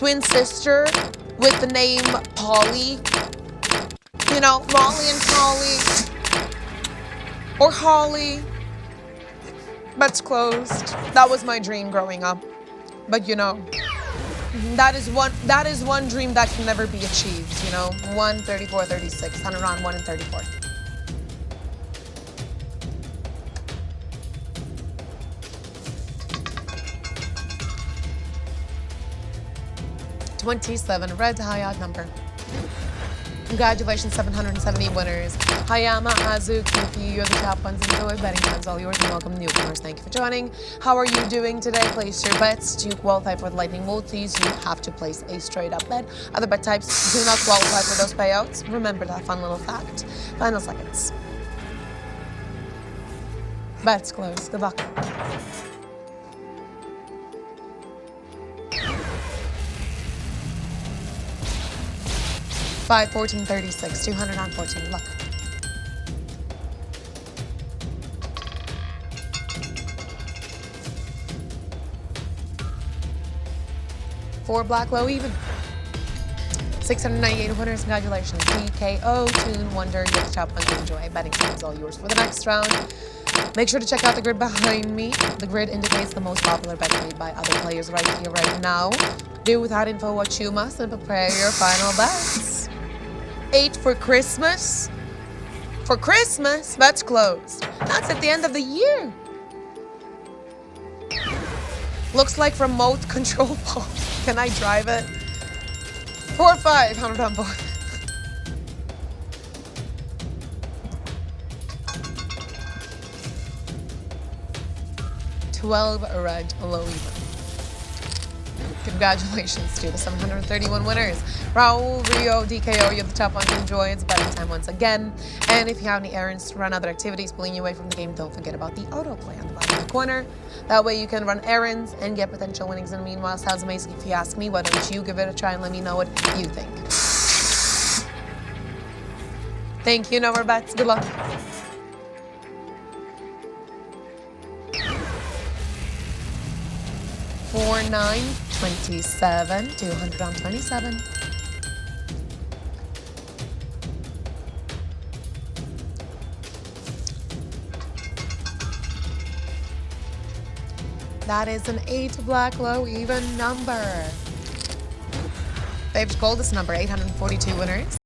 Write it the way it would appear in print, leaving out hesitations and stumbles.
twin sister with the name Polly. You know, Molly and Polly. Or Holly. Bet's closed. That was my dream growing up. But you know, that is one dream that can never be achieved, you know. 1, 34, 36, 100 round 1 and 34. $27, red high odd number. Congratulations, 770 winners. Hayama, Azu, Kuki, you're the top ones. Enjoy. Betting time's all yours, and welcome newcomers. Thank you for joining. How are you doing today? Place your bets. To qualify for the lightning multis, you have to place a straight up bet. Other bet types do not qualify for those payouts. Remember that fun little fact. Final seconds. Bets closed. Good luck. Five, 14, 36, 200 on 14. Luck. Four black low even. 698 winners. Congratulations. PKO, Tune, Wonder, you have the top one to enjoy. Betting time is all yours for the next round. Make sure to check out the grid behind me. The grid indicates the most popular bets made by other players right here, right now. Do with that info what you must and prepare your final bets. 8 for Christmas. For Christmas, that's closed. That's at the end of the year. Looks like remote control ball. Can I drive it? 4, 5, 100 on both. 12 red, low even. Congratulations to the 731 winners. Raul, Rio, DKO, you're the top one to enjoy. It's betting time once again. And if you have any errands to run, other activities pulling you away from the game, don't forget about the autoplay on the bottom of the corner. That way you can run errands and get potential winnings. And meanwhile, sounds amazing. If you ask me, why don't you give it a try and let me know what you think. Thank you. No more bets. Good luck. Four, 9, 27, 200 on 27. That is an 8 black low even number. Favorite gold is number 842 winners.